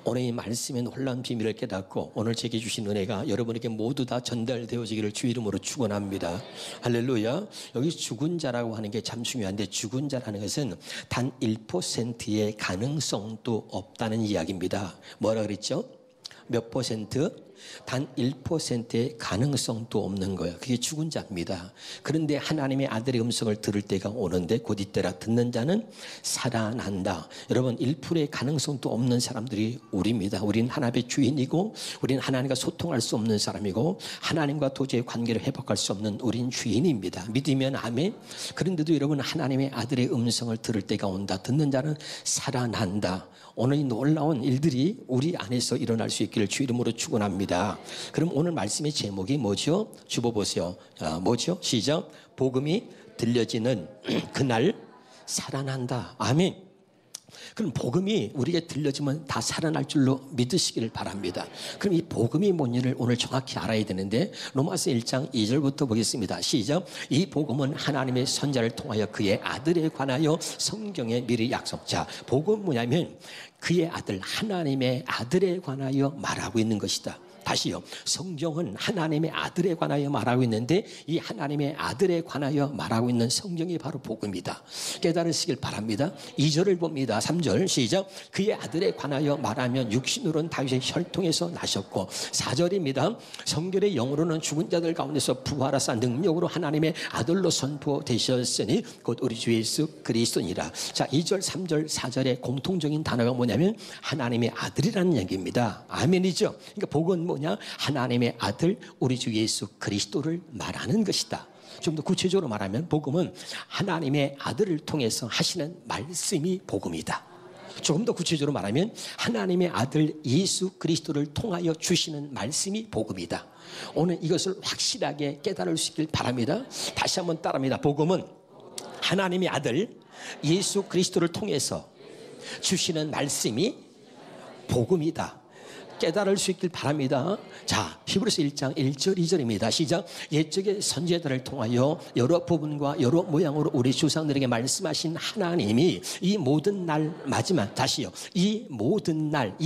오늘 이 말씀의 놀라운 비밀을 깨닫고 오늘 제게 주신 은혜가 여러분에게 모두 다 전달되어지기를 주 이름으로 축원합니다. 할렐루야. 여기 죽은 자라고 하는 게 참 중요한데, 죽은 자라는 것은 단 1%의 가능성도 없다는 이야기입니다. 뭐라 그랬죠? 몇 퍼센트? 단 1%의 가능성도 없는 거예요. 그게 죽은 자입니다. 그런데 하나님의 아들의 음성을 들을 때가 오는데 곧 이때라 듣는 자는 살아난다. 여러분, 1%의 가능성도 없는 사람들이 우리입니다. 우린 하나님의 주인이고, 우린 하나님과 소통할 수 없는 사람이고, 하나님과 도저히 관계를 회복할 수 없는 우린 주인입니다. 믿으면 아멘. 그런데도 여러분, 하나님의 아들의 음성을 들을 때가 온다. 듣는 자는 살아난다. 오늘 이 놀라운 일들이 우리 안에서 일어날 수 있기를 주 이름으로 축원합니다. 그럼 오늘 말씀의 제목이 뭐죠? 주보보세요. 뭐죠? 시작. 복음이 들려지는 그날 살아난다. 아멘. 그럼 복음이 우리에게 들려지면 다 살아날 줄로 믿으시기를 바랍니다. 그럼 이 복음이 뭔지를 오늘 정확히 알아야 되는데, 로마서 1장 2절부터 보겠습니다. 시작. 이 복음은 하나님의 선자를 통하여 그의 아들에 관하여 성경의 미리 약속. 자, 복음은 뭐냐면 그의 아들, 하나님의 아들에 관하여 말하고 있는 것이다. 다시요. 성경은 하나님의 아들에 관하여 말하고 있는데, 이 하나님의 아들에 관하여 말하고 있는 성경이 바로 복음이다. 깨달으시길 바랍니다. 2절을 봅니다. 3절 시작. 그의 아들에 관하여 말하면 육신으로는 다윗의 혈통에서 나셨고, 4절입니다. 성결의 영으로는 죽은 자들 가운데서 부활하사 능력으로 하나님의 아들로 선포되셨으니 곧 우리 주 예수 그리스도니라. 자, 2절 3절 4절의 공통적인 단어가 뭐냐면 하나님의 아들이라는 얘기입니다. 아멘이죠. 그러니까 복음은 뭐냐? 하나님의 아들 우리 주 예수 그리스도를 말하는 것이다. 좀 더 구체적으로 말하면 복음은 하나님의 아들을 통해서 하시는 말씀이 복음이다. 조금 더 구체적으로 말하면 하나님의 아들 예수 그리스도를 통하여 주시는 말씀이 복음이다. 오늘 이것을 확실하게 깨달을 수 있길 바랍니다. 다시 한번 따라합니다. 복음은 하나님의 아들 예수 그리스도를 통해서 주시는 말씀이 복음이다. 깨달을 수 있길 바랍니다. 자, 히브리서 1장 1절 2절입니다. 시작. 옛적의 선지자들을 통하여 여러 부분과 여러 모양으로 우리 조상들에게 말씀하신 하나님이 이 모든 날 마지막, 다시요, 이 모든 날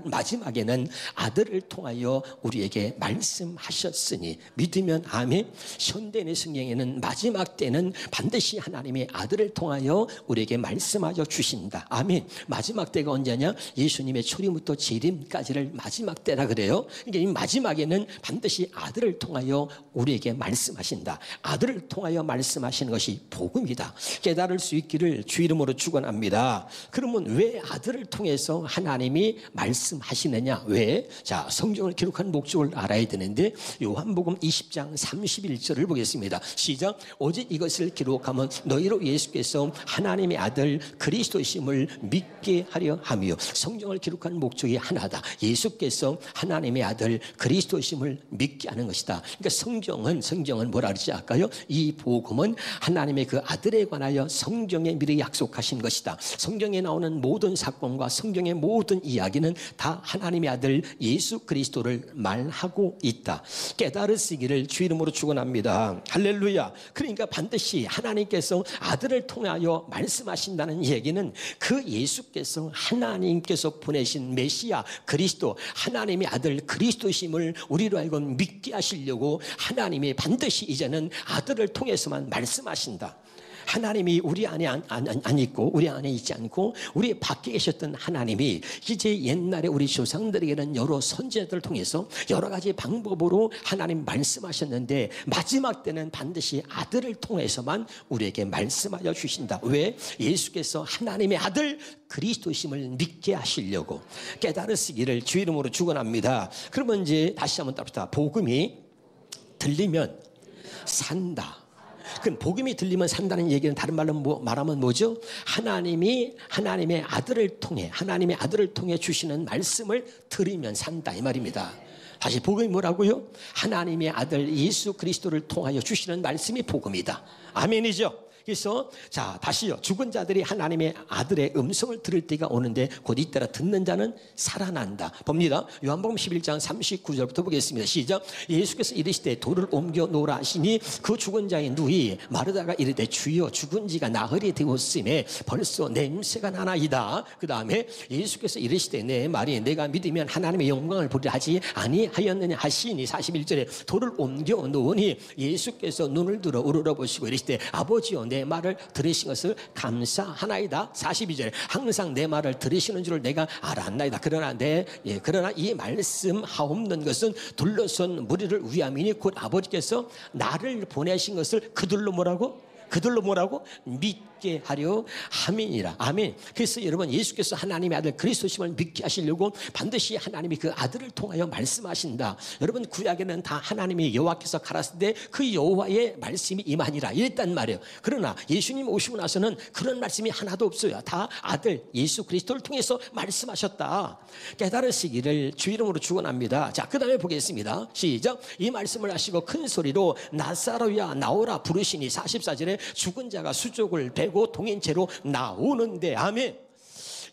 마지막에는 아들을 통하여 우리에게 말씀하셨으니 믿으면 아멘. 현대인의 성경에는 마지막 때는 반드시 하나님의 아들을 통하여 우리에게 말씀하여 주신다. 아멘. 마지막 때가 언제냐? 예수님의 초림부터 재림까지를 마지막 때라 그래요. 그러니까 이 마지막에는 반드시 아들을 통하여 우리에게 말씀하신다. 아들을 통하여 말씀하시는 것이 복음이다. 깨달을 수 있기를 주 이름으로 축원합니다. 그러면 왜 아들을 통해서 하나님이 말씀하시느냐? 왜? 자, 성경을 기록한 목적을 알아야 되는데, 요한복음 20장 31절을 보겠습니다. 시작. 오직 이것을 기록하면 너희로 예수께서 하나님의 아들 그리스도이심을 믿게 하려 하며. 성경을 기록한 목적이 하나다. 예수께서 하나님의 아들 그리스도이심을 믿게 하는 것이다. 그러니까 성경은 뭐라 그러지 아까요? 이 복음은 하나님의 그 아들에 관하여 성경에 미리 약속하신 것이다. 성경에 나오는 모든 사건과 성경의 모든 이야기는 다 하나님의 아들 예수 그리스도를 말하고 있다. 깨달으시기를 주 이름으로 축원합니다. 할렐루야. 그러니까 반드시 하나님께서 아들을 통하여 말씀하신다는 얘기는 그 예수께서 하나님께서 보내신 메시아 그리스도, 하나님의 아들 그리스도심을 우리로 하여금 믿게 하시려고 하나님이 반드시 이제는 아들을 통해서만 말씀하신다. 하나님이 우리 안에 안 있고 우리 안에 있지 않고 우리 밖에 계셨던 하나님이 이제 옛날에 우리 조상들에게는 여러 선지자들을 통해서 여러 가지 방법으로 하나님 말씀하셨는데, 마지막 때는 반드시 아들을 통해서만 우리에게 말씀하여 주신다. 왜? 예수께서 하나님의 아들 그리스도심을 믿게 하시려고. 깨달으시기를 주 이름으로 축원합니다. 그러면 이제 다시 한번 따릅시다. 복음이 들리면 산다. 그럼 복음이 들리면 산다는 얘기는 다른 말로 말하면 뭐죠? 하나님의 아들을 통해 주시는 말씀을 들으면 산다 이 말입니다. 다시 복음이 뭐라고요? 하나님의 아들 예수 그리스도를 통하여 주시는 말씀이 복음이다. 아멘이죠? 그래서 자 다시요, 죽은 자들이 하나님의 아들의 음성을 들을 때가 오는데 곧 이때라 듣는 자는 살아난다. 봅니다. 요한복음 11장 39절부터 보겠습니다. 시작. 예수께서 이르시되 돌을 옮겨 놓으라 하시니 그 죽은 자의 누이 마르다가 이르되 주여 죽은 지가 나흘이 되었음에 벌써 냄새가 나나이다. 그 다음에 예수께서 이르시되 내 말이 내가 믿으면 하나님의 영광을 보리라 하지 아니하였느냐 하시니 41절에 돌을 옮겨 놓으니 예수께서 눈을 들어 우러러보시고 이르시되 아버지여 내 말을 들으신 것을 감사하나이다. 42절에 항상 내 말을 들으시는 줄을 내가 알았나이다. 그러나 이 말씀하옵는 것은 둘러선 무리를 위함이니 곧 아버지께서 나를 보내신 것을 그들로 뭐라고 믿게 하려 함이니라. 아멘. 그래서 여러분 예수께서 하나님의 아들 그리스도심을 믿게 하시려고 반드시 하나님이 그 아들을 통하여 말씀하신다. 여러분 구약에는 다 하나님의 여호와께서 가라사대 때 그 여호와의 말씀이 임하니라 이랬단 말이에요. 그러나 예수님 오시고 나서는 그런 말씀이 하나도 없어요. 다 아들 예수 그리스도를 통해서 말씀하셨다. 깨달으시기를 주 이름으로 축원합니다. 자, 그 다음에 보겠습니다. 시작. 이 말씀을 하시고 큰 소리로 나사로야 나오라 부르시니 44절에 죽은 자가 수족을 베고 동인체로 나오는데 아멘.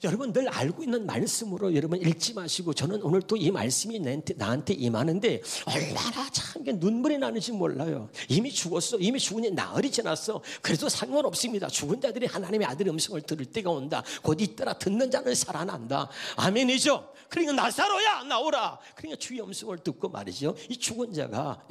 여러분 늘 알고 있는 말씀으로 여러분 읽지 마시고 저는 오늘 또 이 말씀이 나한테 임하는데 얼마나 참 눈물이 나는지 몰라요. 이미 죽었어. 이미 죽은 지 나흘이 지났어. 그래도 상관없습니다. 죽은 자들이 하나님의 아들의 음성을 들을 때가 온다. 곧 이때라 듣는 자는 살아난다. 아멘이죠. 그러니까 나사로야 나오라. 그러니까 주의 음성을 듣고 말이죠. 이 죽은 자가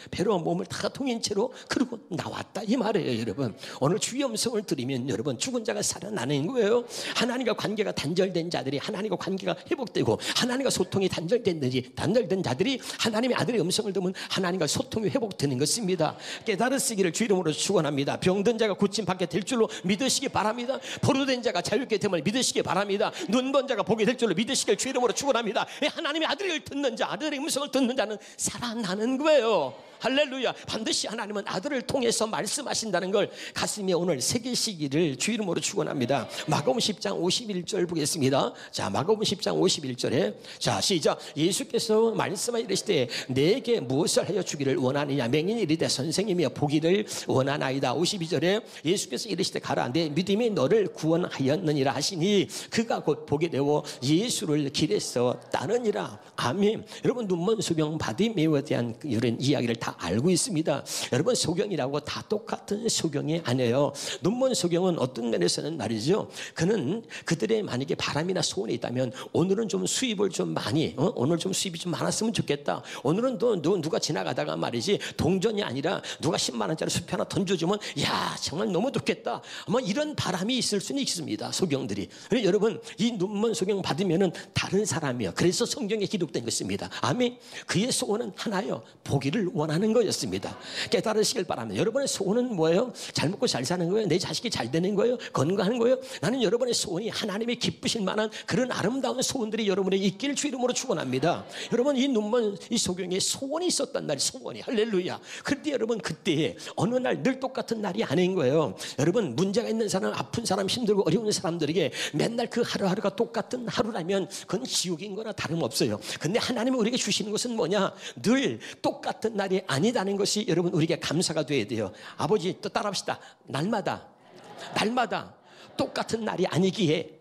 배로 몸을 다 통인 채로 그러고 나왔다 이 말이에요. 여러분 오늘 주의 음성을 들으면 여러분 죽은 자가 살아나는 거예요. 하나님과 관계가 단절된 자들이 하나님과 관계가 회복되고 하나님과 소통이 단절된 자들이 하나님의 아들의 음성을 들으면 하나님과 소통이 회복되는 것입니다. 깨달으시기를 주 이름으로 축원합니다. 병든 자가 고침받게 될 줄로 믿으시기 바랍니다. 포로된 자가 자유롭게 됨을 믿으시기 바랍니다. 눈먼 자가 보게 될 줄로 믿으시길 주 이름으로 축원합니다. 하나님의 아들을 듣는 자, 아들의 음성을 듣는 자는 살아나는 거예요. 할렐루야. 반드시 하나님은 아들을 통해서 말씀하신다는 걸 가슴에 오늘 새기시기를 주 이름으로 축원합니다. 마가복음 10장 51절 보겠습니다. 자, 마가복음 10장 51절에 자 시작. 예수께서 말씀하여 이르시되 내게 무엇을 하여 주기를 원하느냐 맹인이 이르되 선생님이여 보기를 원하나이다. 52절에 예수께서 이르시되 가라 내 믿음이 너를 구원하였느니라 하시니 그가 곧 보게 되어 예수를 길에서 따르니라. 아멘. 여러분 눈먼 소경 바디메오에 대한 이런 이야기를 다 알고 있습니다. 여러분 소경이라고 다 똑같은 소경이 아니에요. 눈먼 소경은 어떤 면에서는 말이죠. 그는 그들의 만약에 바람이나 소원이 있다면 오늘은 좀 수입을 좀 많이 오늘 좀 수입이 좀 많았으면 좋겠다. 오늘은 또 누가 지나가다가 말이지 동전이 아니라 누가 10만 원짜리 수표 하나 던져주면 야 정말 너무 좋겠다. 뭐 이런 바람이 있을 수는 있습니다. 소경들이. 그래서 여러분 이 눈먼 소경 받으면은 다른 사람이요. 그래서 성경에 기록된 것입니다. 아멘. 그의 소원은 하나요. 보기를 원하는 거였습니다. 깨달으시길 바랍니다. 여러분의 소원은 뭐예요? 잘 먹고 잘 사는 거예요? 내 자식이 잘 되는 거예요? 건강하는 거예요? 나는 여러분의 소원이 하나님이 기쁘실 만한 그런 아름다운 소원들이 여러분의 있기를 주 이름으로 축원합니다. 여러분 이 눈먼 이 소경에 소원이 있었단 말이에요. 소원이. 할렐루야. 그때 여러분 그때 어느 날 늘 똑같은 날이 아닌 거예요. 여러분 문제가 있는 사람, 아픈 사람, 힘들고 어려운 사람들에게 맨날 그 하루하루가 똑같은 하루라면 그건 지옥인 거나 다름없어요. 근데 하나님이 우리에게 주시는 것은 뭐냐? 늘 똑같은 날이 아니다는 것이 여러분 우리에게 감사가 돼야 돼요. 아버지 또 따라합시다. 날마다 똑같은 날이 아니기에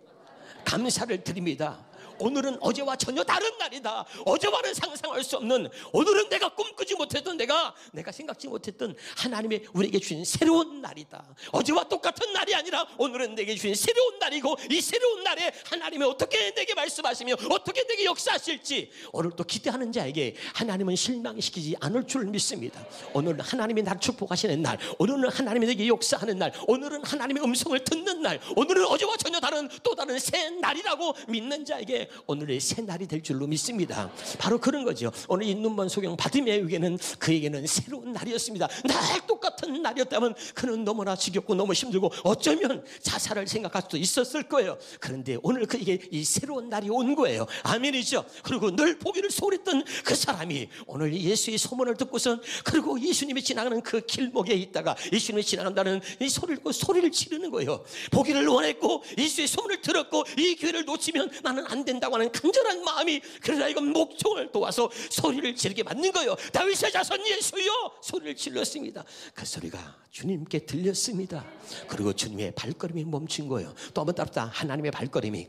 감사를 드립니다. 오늘은 어제와 전혀 다른 날이다. 어제와는 상상할 수 없는 오늘은 내가 꿈꾸지 못했던 내가 생각지 못했던 하나님의 우리에게 주신 새로운 날이다. 어제와 똑같은 날이 아니라 오늘은 내게 주신 새로운 날이고 이 새로운 날에 하나님이 어떻게 내게 말씀하시며 어떻게 내게 역사하실지 오늘 또 기대하는 자에게 하나님은 실망시키지 않을 줄 믿습니다. 오늘은 하나님이 나를 축복하시는 날, 오늘은 하나님이 내게 역사하는 날, 오늘은 하나님의 음성을 듣는 날, 오늘은 어제와 전혀 다른 또 다른 새 날이라고 믿는 자에게 오늘의 새 날이 될 줄로 믿습니다. 바로 그런 거죠. 오늘 이 눈먼 소경 바디메오에게는 그에게는 새로운 날이었습니다. 늘 똑같은 날이었다면 그는 너무나 지겹고 너무 힘들고 어쩌면 자살을 생각할 수도 있었을 거예요. 그런데 오늘 그에게 이 새로운 날이 온 거예요. 아멘이죠. 그리고 늘 보기를 소원했던 그 사람이 오늘 예수의 소문을 듣고선 그리고 예수님이 지나가는 그 길목에 있다가 예수님이 지나간다는 이 소리를 지르는 거예요. 보기를 원했고 예수의 소문을 들었고 이 기회를 놓치면 나는 안 된다. 된다고 하는 간절한 마음이 그러나 이건 목청을 도와서 소리를 지르게 만든 거예요. 다윗의 자손 예수여 소리를 질렀습니다. 그 소리가 주님께 들렸습니다. 그리고 주님의 발걸음이 멈춘 거예요. 또 한번 따라 하나님의 발걸음이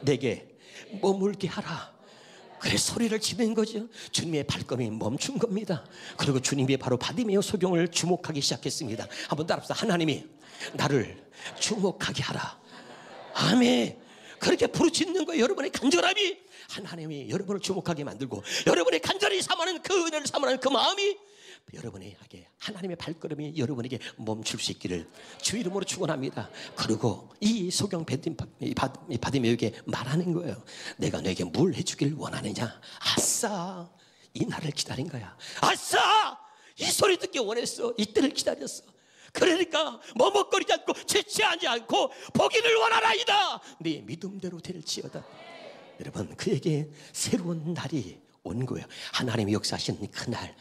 내게 머물게 하라. 그래 소리를 지르는 거죠. 주님의 발걸음이 멈춘 겁니다. 그리고 주님이 바로 바디메오 소경을 주목하기 시작했습니다. 한번 따라합시다. 하나님이 나를 주목하게 하라. 아멘. 그렇게 부르짖는 거예요. 여러분의 간절함이 하나님이 여러분을 주목하게 만들고 여러분의 간절히 삼하는 그 은혜를 삼하는 그 마음이 여러분에게 하나님의 발걸음이 여러분에게 멈출 수 있기를 주 이름으로 축원합니다. 그리고 이 소경 바디메오에게 말하는 거예요. 내가 너에게 뭘 해주길 원하느냐. 아싸 이 날을 기다린 거야. 아싸 이 소리 듣기 원했어. 이때를 기다렸어. 그러니까 머뭇거리지 않고 지체하지 않고 보기를 원하나이다. 네 믿음대로 될지어다. 여러분 그에게 새로운 날이 온 거예요. 하나님이 역사하신 그날을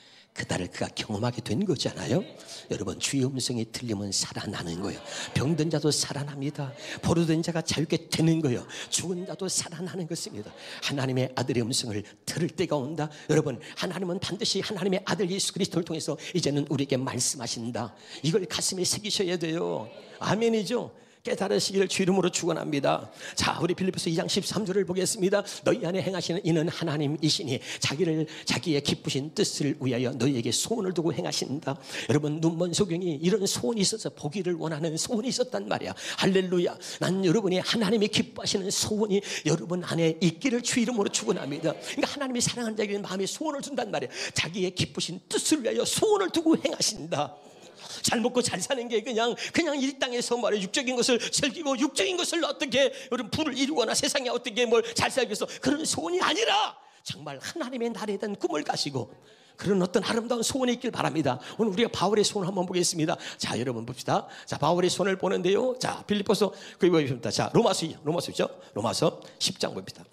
그가 경험하게 된 거잖아요. 여러분 주의 음성이 들리면 살아나는 거예요. 병든 자도 살아납니다. 포로된 자가 자유케 되는 거예요. 죽은 자도 살아나는 것입니다. 하나님의 아들의 음성을 들을 때가 온다. 여러분 하나님은 반드시 하나님의 아들 예수 그리스도를 통해서 이제는 우리에게 말씀하신다. 이걸 가슴에 새기셔야 돼요. 아멘이죠. 깨달으시기를 주 이름으로 축원합니다. 자, 우리 빌립보서 2장 13절을 보겠습니다. 너희 안에 행하시는 이는 하나님이시니 자기의 기쁘신 뜻을 위하여 너희에게 소원을 두고 행하신다. 여러분 눈먼 소경이 이런 소원이 있어서 보기를 원하는 소원이 있었단 말이야. 할렐루야. 난 여러분이 하나님이 기뻐하시는 소원이 여러분 안에 있기를 주 이름으로 축원합니다. 그러니까 하나님이 사랑하는 자에게 마음에 소원을 둔단 말이야. 자기의 기쁘신 뜻을 위하여 소원을 두고 행하신다. 잘 먹고 잘 사는 게 그냥 이 땅에서 말해 육적인 것을 즐기고 육적인 것을 어떻게 여러분 부를 이루거나 세상에 어떻게 뭘 잘 살기 위해서 그런 소원이 아니라 정말 하나님의 나라에 대한 꿈을 가지고 그런 어떤 아름다운 소원이 있길 바랍니다. 오늘 우리가 바울의 소원을 한번 보겠습니다. 자, 여러분 봅시다. 자, 바울의 소원을 보는데요. 자, 빌립보서 그게 보십니다. 자, 로마서죠. 로마서 10장 봅니다.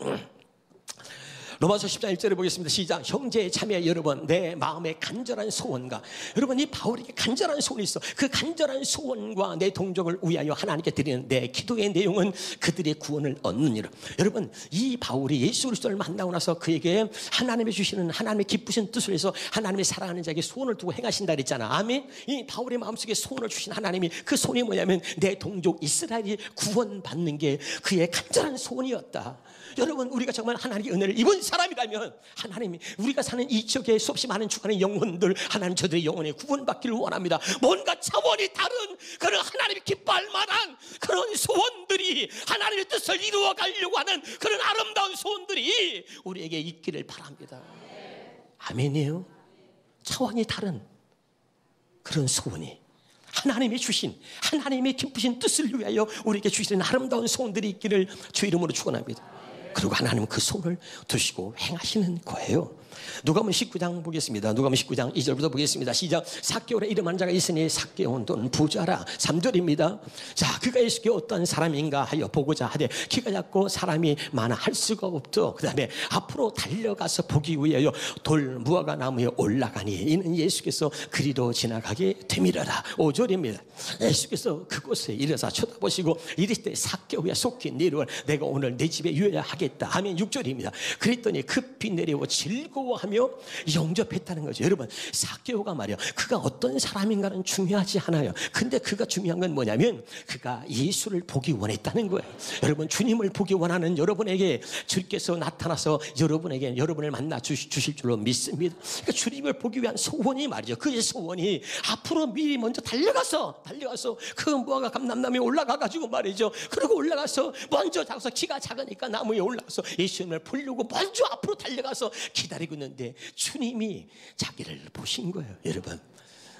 로마서 10장 1절에 보겠습니다. 시작. 형제 자매 여러분 내 마음의 간절한 소원과 여러분 이 바울에게 간절한 소원이 있어. 그 간절한 소원과 내 동족을 위하여 하나님께 드리는 내 기도의 내용은 그들의 구원을 얻느니라. 여러분 이 바울이 예수 그리스도를 만나고 나서 그에게 하나님이 주시는 하나님의 기쁘신 뜻을 위해서 하나님의 사랑하는 자에게 소원을 두고 행하신다 그랬잖아. 아멘. 이 바울의 마음속에 소원을 주신 하나님이 그 소원이 뭐냐면 내 동족 이스라엘이 구원받는 게 그의 간절한 소원이었다. 여러분 우리가 정말 하나님의 은혜를 입은 사람이라면 하나님이 우리가 사는 이 지역에 수없이 많은 주간의 영혼들 하나님 저들의 영혼에 구원받기를 원합니다. 뭔가 차원이 다른 그런 하나님이 기뻐할 만한 그런 소원들이 하나님의 뜻을 이루어 가려고 하는 그런 아름다운 소원들이 우리에게 있기를 바랍니다. 아멘이에요. 차원이 다른 그런 소원이 하나님이 주신 하나님의 기쁘신 뜻을 위하여 우리에게 주시는 아름다운 소원들이 있기를 주 이름으로 축원합니다. 그리고 하나님은 그 손을 드시고 행하시는 거예요. 누가복음 19장 보겠습니다. 누가복음 19장 2절부터 보겠습니다. 시작. 삭개오라 이름한 자가 있으니 삭개오는 또는 부자라. 3절입니다. 자, 그가 예수께 어떤 사람인가 하여 보고자 하되 키가 작고 사람이 많아 할 수가 없더. 그 다음에 앞으로 달려가서 보기 위하여 돌 무화과 나무에 올라가니 이는 예수께서 그리로 지나가게 되밀어라. 5절입니다. 예수께서 그곳에 이르사 쳐다보시고 이르시되 삭개오야 속히 내려와 내가 오늘 내 집에 유해야 하겠다 하면 6절입니다. 그랬더니 급히 내려와 즐거워하며 영접했다는 거죠. 여러분 삭개오가 말이야 그가 어떤 사람인가는 중요하지 않아요. 근데 그가 중요한 건 뭐냐면 그가 예수를 보기 원했다는 거예요. 여러분 주님을 보기 원하는 여러분에게 주께서 나타나서 여러분을 만나 주실 줄로 믿습니다. 그러니까 주님을 보기 위한 소원이 말이죠. 그의 소원이 앞으로 미리 먼저 달려가서 그 무화과 감람나무에 올라가가지고 말이죠. 그리고 올라가서 먼저 가서 키가 작으니까 나무에 올라가서 예수님을 보려고 먼저 앞으로 달려가서 기다리고 있는데 주님이 자기를 보신 거예요. 여러분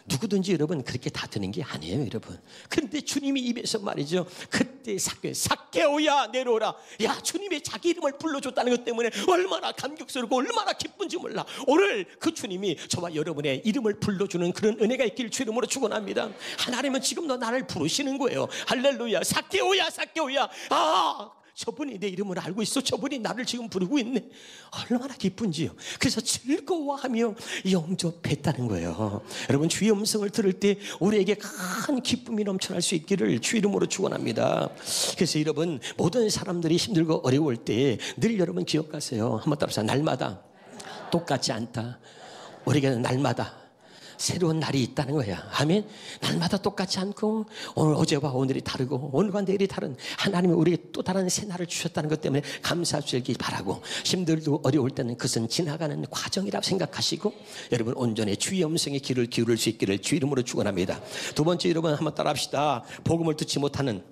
누구든지 여러분 그렇게 다 되는 게 아니에요. 여러분 그런데 주님이 입에서 말이죠. 그때 삭개오야 내려오라. 야 주님이 자기 이름을 불러줬다는 것 때문에 얼마나 감격스럽고 얼마나 기쁜지 몰라. 오늘 그 주님이 저와 여러분의 이름을 불러주는 그런 은혜가 있길 주 이름으로 축원합니다. 하나님은 지금도 나를 부르시는 거예요. 할렐루야. 삭개오야 삭개오야. 저분이 내 이름을 알고 있어. 저분이 나를 지금 부르고 있네. 얼마나 기쁜지요. 그래서 즐거워하며 영접했다는 거예요. 여러분, 주의 음성을 들을 때 우리에게 큰 기쁨이 넘쳐날 수 있기를 주 이름으로 축원합니다. 그래서 여러분, 모든 사람들이 힘들고 어려울 때 늘 여러분 기억하세요. 한번 따라서, 날마다 똑같지 않다. 우리에게는 날마다 새로운 날이 있다는 거야. 아멘. 날마다 똑같지 않고 오늘 어제와 오늘이 다르고 오늘과 내일이 다른 하나님이 우리에게 또 다른 새 날을 주셨다는 것 때문에 감사하시기 바라고, 힘들고 어려울 때는 그것은 지나가는 과정이라고 생각하시고 여러분 온전히 주의 음성에 귀를 기울일 수 있기를 주 이름으로 축원합니다. 두 번째, 여러분 한번 따라합시다. 복음을 듣지 못하는,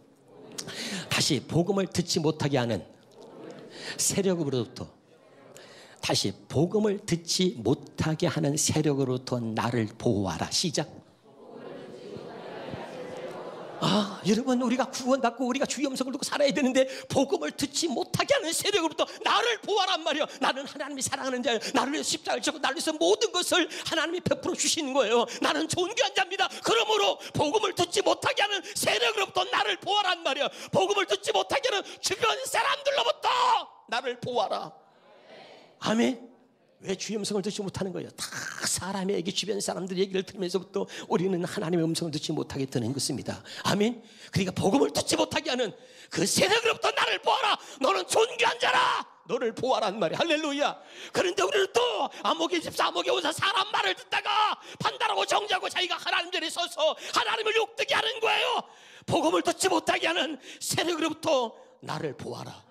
다시 복음을 듣지 못하게 하는 세력으로부터, 다시 복음을 듣지 못하게 하는 세력으로부터 나를 보호하라. 시작. 여러분, 우리가 구원받고 우리가 주의 음성을 듣고 살아야 되는데 복음을 듣지 못하게 하는 세력으로부터 나를 보호하란 말이야. 나는 하나님이 사랑하는 자예요. 나를 위해 십자가를 지고 나를 위해서 모든 것을 하나님이 베풀어 주시는 거예요. 나는 존귀한 자입니다. 그러므로 복음을 듣지 못하게 하는 세력으로부터 나를 보호하란 말이야. 복음을 듣지 못하게 하는 주변 사람들로부터 나를 보호하라. 아멘. 왜 주의 음성을 듣지 못하는 거예요? 다 사람의 얘기, 주변 사람들 얘기를 들으면서부터 우리는 하나님의 음성을 듣지 못하게 되는 것입니다. 아멘. 그러니까 복음을 듣지 못하게 하는 그 세력으로부터 나를 보아라. 너는 존귀한 자라. 너를 보아란 말이야. 할렐루야. 그런데 우리는 또 아목의 집사, 아목의 원사 사람 말을 듣다가 판단하고 정죄하고 자기가 하나님 전에 서서 하나님을 욕되게 하는 거예요. 복음을 듣지 못하게 하는 세력으로부터 나를 보아라.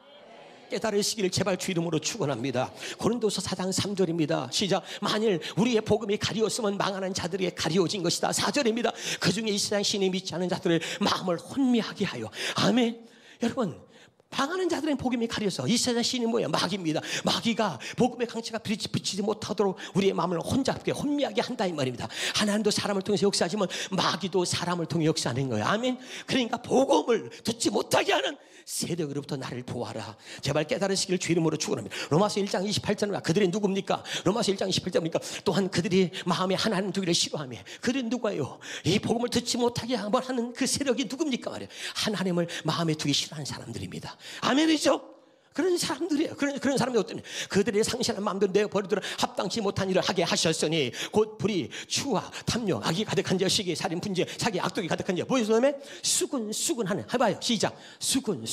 깨달으시기를 제발 주 이름으로 축원합니다. 고린도서 4장 3절입니다. 시작. 만일 우리의 복음이 가리웠으면 망하는 자들에게 가리워진 것이다. 4절입니다. 그 중에 이 세상 신이 믿지 않은 자들의 마음을 혼미하게 하여. 아멘. 여러분, 망하는 자들의 복음이 가려서, 이 세상 신이 뭐예요? 마귀입니다. 마귀가 복음의 강체가 비치지 못하도록 우리의 마음을 혼잡게 혼미하게 한다 이 말입니다. 하나님도 사람을 통해서 역사하지만 마귀도 사람을 통해 역사하는 거예요. 아멘. 그러니까 복음을 듣지 못하게 하는 세력으로부터 나를 보아라. 제발 깨달으시기를 주 이름으로 축원합니다. 로마서 1장 28절입니다. 그들이 누굽니까? 로마서 1장 28절입니까? 또한 그들이 마음에 하나님 두기를 싫어하며, 그들이 누구예요? 이 복음을 듣지 못하게 하는 그 세력이 누굽니까 말이에요? 하나님을 마음에 두기 싫어하는 사람들입니다. 아멘이죠? 그런 사람들이에요. 그런 사람들이 어떠냐? 그들의 상실한 마음대로 내버려두라. 합당치 못한 일을 하게 하셨으니 곧 불의, 추와, 탐욕, 악이 가득한 자, 시기, 살인, 분재, 사기, 악독이 가득한 자. 뭐예요? 그다음에 수군하는. 해봐요. 시작. 수군.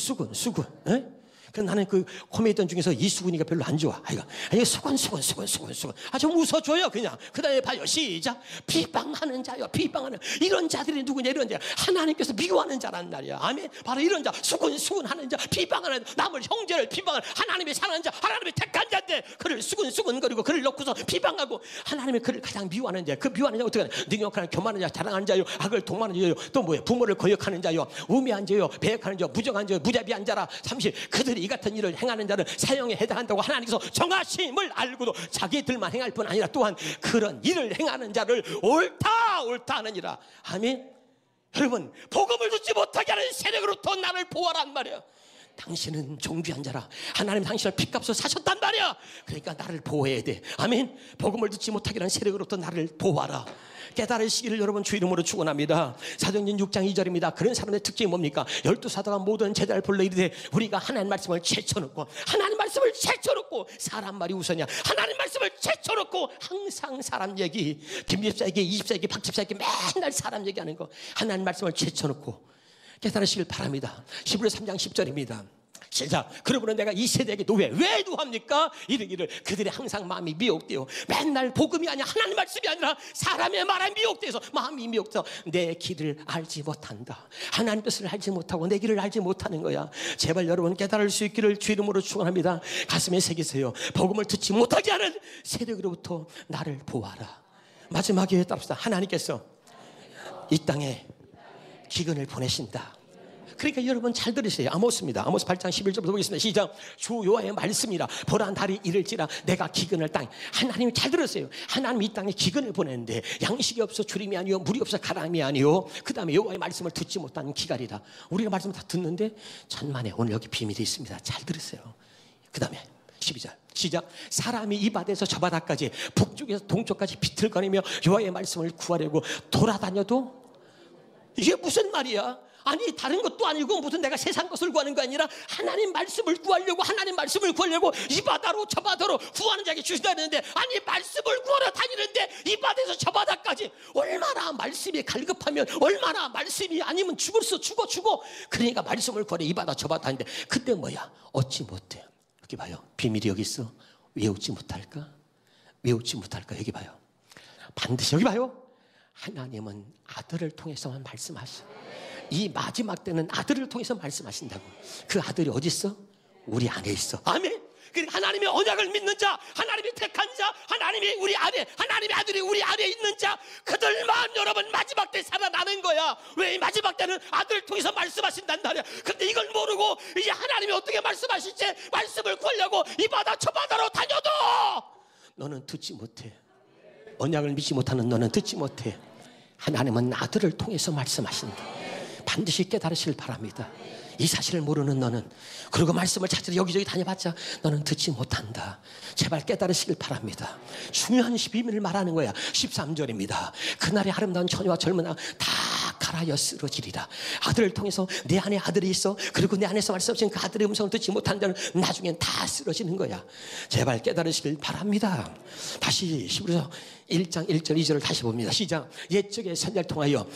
에? 그 나는 그 코미디언 중에서 이수근이가 별로 안 좋아. 아니 수근. 좀 웃어줘요 그냥. 그 다음에 봐요. 시작. 비방하는 자요. 비방하는 이런 자들이 누구냐? 이런 자. 하나님께서 미워하는 자란 말이야. 아멘. 바로 이런 자. 수근하는 자. 비방하는, 남을 형제를 비방하는, 하나님의 사랑하는 자, 하나님의 택한 자인데 그를 수근거리고 그를 놓고서 비방하고, 하나님의 그를 가장 미워하는 자. 그 미워하는 자 어떻게 하냐? 능욕하는, 교만하는 자, 자랑하는 자요, 악을 동망하는 자요, 또 뭐예요? 부모를 거역하는 자요, 우매한 자요, 배역하는 자, 무정한 자요, 무자비한 자라. 30. 그들이 이 같은 일을 행하는 자는 사형에 해당한다고 하나님께서 정하심을 알고도 자기들만 행할 뿐 아니라 또한 그런 일을 행하는 자를 옳다 하느니라. 아멘. 여러분, 복음을 듣지 못하게 하는 세력으로부터 나를 보호하란 말이야. 당신은 존귀한 자라. 하나님 당신을 핏값으로 사셨단 말이야. 그러니까 나를 보호해야 돼. 아멘. 복음을 듣지 못하게 하는 세력으로부터 나를 보호하라. 깨달으시기를 여러분 주 이름으로 축원합니다. 사도행전 6장 2절입니다. 그런 사람의 특징이 뭡니까? 12사도가 모든 제자를 불러 이르되 우리가 하나님 말씀을 제쳐놓고, 하나님 말씀을 제쳐놓고, 사람 말이 우선이야. 하나님 말씀을 제쳐놓고 항상 사람 얘기, 김집사 얘기, 이집사 얘기, 박집사 얘기, 맨날 사람 얘기하는 거, 하나님 말씀을 제쳐놓고 깨달으시길 바랍니다. 히브리서 3장 10절입니다. 시작. 그러므로 내가 이 세대에게 왜 노합니까? 이르기를 그들이 항상 마음이 미혹되어, 맨날 복음이 아니야, 하나님 말씀이 아니라 사람의 말에 미혹돼서 마음이 미혹돼서 내 길을 알지 못한다. 하나님 뜻을 알지 못하고 내 길을 알지 못하는 거야. 제발 여러분 깨달을 수 있기를 주 이름으로 축원합니다. 가슴에 새기세요. 복음을 듣지 못하게 하는 세력으로부터 나를 보호하라. 마지막에 답시다. 하나님께서 이 땅에 기근을 보내신다. 그러니까 여러분 잘 들으세요. 아모스입니다. 아모스 8장 11절부터 보겠습니다. 시작. 주 여호와의 말씀이라. 보란 달이 이를지라 내가 기근을 땅에. 하나님이 잘 들으세요. 하나님이 이 땅에 기근을 보내는데 양식이 없어 주림이 아니요, 물이 없어 가람이 아니요, 그 다음에 여호와의 말씀을 듣지 못하는 기갈이다. 우리가 말씀을 다 듣는데 천만에 오늘 여기 비밀이 있습니다. 잘 들으세요. 그 다음에 12절 시작. 사람이 이 바다에서 저 바다까지, 북쪽에서 동쪽까지 비틀거리며 여호와의 말씀을 구하려고 돌아다녀도 이게 무슨 말이야? 아니 다른 것도 아니고 무슨 내가 세상 것을 구하는 거 아니라 하나님 말씀을 구하려고, 하나님 말씀을 구하려고 이 바다로 저 바다로 구하는 자에게 주시다는데, 아니 말씀을 구하러 다니는데 이 바다에서 저 바다까지 얼마나 말씀이 갈급하면, 얼마나 말씀이 아니면 죽었어, 죽어. 그러니까 말씀을 구하러 이 바다 저 바다 하는데, 그때 뭐야? 얻지 못해. 여기 봐요. 비밀이 여기 있어. 외우지 못할까? 외우지 못할까? 여기 봐요. 반드시 여기 봐요. 하나님은 아들을 통해서만 말씀하셔. 이 마지막 때는 아들을 통해서 말씀하신다고. 그 아들이 어디 있어? 우리 안에 있어. 아멘. 그러니까 하나님의 언약을 믿는 자, 하나님이 택한 자, 하나님이 우리 안에, 하나님의 아들이 우리 안에 있는 자, 그들만 여러분 마지막 때 살아나는 거야. 왜? 이 마지막 때는 아들을 통해서 말씀하신단 말이야. 근데 이걸 모르고 이제 하나님이 어떻게 말씀하실지 말씀을 구하려고 이 바다 저 바다로 다녀도 너는 듣지 못해. 언약을 믿지 못하는 너는 듣지 못해. 하나님은 아들을 통해서 말씀하신다. 반드시 깨달으시길 바랍니다. 이 사실을 모르는 너는, 그리고 말씀을 찾으러 여기저기 다녀봤자 너는 듣지 못한다. 제발 깨달으시길 바랍니다. 중요한 비밀을 말하는 거야. 13절입니다. 그날의 아름다운 처녀와 젊은 아 다 갈아여 쓰러지리라. 아들을 통해서 내 안에 아들이 있어. 그리고 내 안에서 말씀하신 그 아들의 음성을 듣지 못한 자는 나중엔 다 쓰러지는 거야. 제발 깨달으시길 바랍니다. 다시 히브리서 1장 1절 2절을 다시 봅니다. 시작. 옛적의 선자를 통하여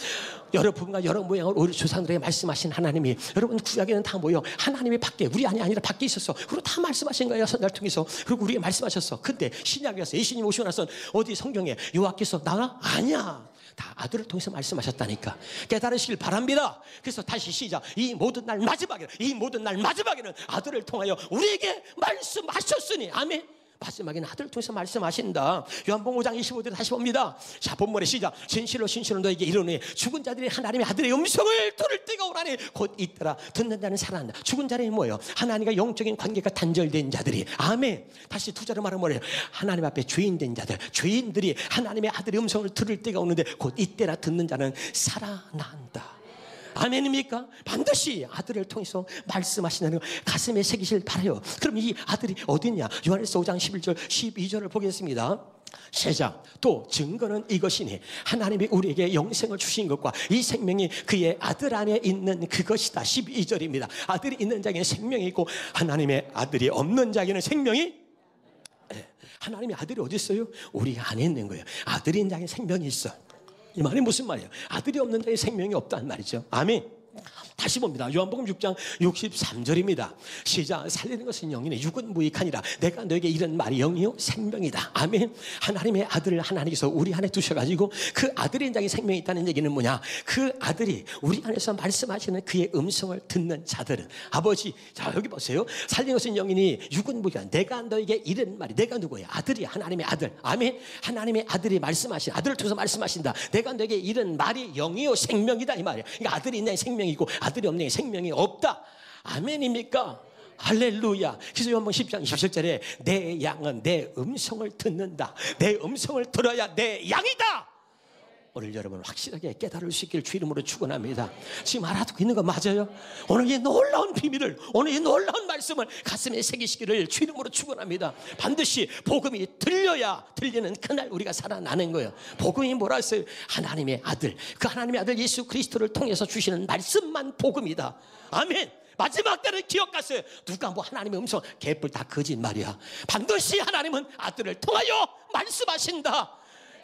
여러 부분과 여러 모양으로 우리 조상들에게 말씀하신 하나님이, 여러분 구약에는 다 모여 하나님이 밖에, 우리 안이 아니라 밖에 있었어. 그리고 다 말씀하신 거예요. 선자를 통해서. 그리고 우리에게 말씀하셨어. 근데 신약에 와서 예수님 오시고 나서 어디 성경에 여호와께서 나나? 아니야. 다 아들을 통해서 말씀하셨다니까. 깨달으시길 바랍니다. 그래서 다시 시작. 이 모든 날 마지막에는 아들을 통하여 우리에게 말씀하셨으니. 아멘. 마지막에는 아들을 통해서 말씀하신다. 요한복음 5장 25절에 다시 봅니다. 자, 본문의 시작. 진실로 너에게 이르노니 죽은 자들이 하나님의 아들의 음성을 들을 때가 오라니 곧 있더라. 듣는 자는 살아난다. 죽은 자는 뭐예요? 하나님과 영적인 관계가 단절된 자들이. 아멘. 다시 두 자로 말하면 뭐예요? 하나님 앞에 죄인된 자들, 죄인들이 하나님의 아들의 음성을 들을 때가 오는데 곧 이때라. 듣는 자는 살아난다. 아멘입니까? 반드시 아들을 통해서 말씀하시는 거 가슴에 새기실 바라요. 그럼 이 아들이 어디냐? 요한일서 5장 11절 12절을 보겠습니다. 시작. 또 증거는 이것이니 하나님이 우리에게 영생을 주신 것과 이 생명이 그의 아들 안에 있는 그것이다. 12절입니다. 아들이 있는 자에게는 생명이 있고 하나님의 아들이 없는 자에게는 생명이, 하나님의 아들이 어디 있어요? 우리 안에 있는 거예요. 아들이 있는 자에게 생명이 있어. 이 말이 무슨 말이에요? 아들이 없는 자에 생명이 없다는 말이죠. 아멘. 다시 봅니다. 요한복음 6장 63절입니다. 시작. 살리는 것은 영이니 육은 무익하니라. 내가 너에게 이런 말이 영이요 생명이다. 아멘. 하나님의 아들을 하나님께서 우리 안에 두셔가지고 그 아들의 인장에 생명이 있다는 얘기는 뭐냐? 그 아들이 우리 안에서 말씀하시는 그의 음성을 듣는 자들은, 아버지, 자 여기 보세요. 살리는 것은 영이니 육은 무익하니라. 내가 너에게 이런 말이, 내가 누구예요? 아들이, 하나님의 아들. 아멘. 하나님의 아들이 말씀하신, 아들을 통해서 말씀하신다. 내가 너에게 이런 말이 영이요 생명이다 이 말이야. 그러니까 아들이 있는 생명이고 아들이 없는 생명이 없다. 아멘입니까? 할렐루야. 그래서 요한복음 10장 27절에 내 양은 내 음성을 듣는다. 내 음성을 들어야 내 양이다. 오늘 여러분 확실하게 깨달을 수 있기를 주 이름으로 축원합니다. 지금 알아두고 있는 거 맞아요? 오늘 이 놀라운 비밀을, 오늘 이 놀라운 말씀을 가슴에 새기시기를 주 이름으로 축원합니다. 반드시 복음이 들려야 들리는 그날 우리가 살아나는 거예요. 복음이 뭐라 했어요? 하나님의 아들, 그 하나님의 아들 예수 그리스도를 통해서 주시는 말씀만 복음이다. 아멘. 마지막 때는 기억하세요. 누가 뭐 하나님의 음성, 개뿔 다 거짓말이야. 반드시 하나님은 아들을 통하여 말씀하신다.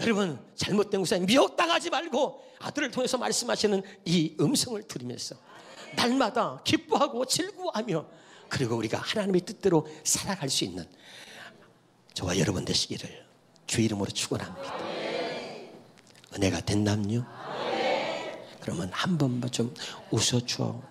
여러분 잘못된 것에 미혹당하지 말고 아들을 통해서 말씀하시는 이 음성을 들으면서 날마다 기뻐하고 즐거워하며, 그리고 우리가 하나님의 뜻대로 살아갈 수 있는 저와 여러분 되시기를 주 이름으로 축원합니다. 은혜가 됐남요? 그러면 한 번만 좀 웃어줘.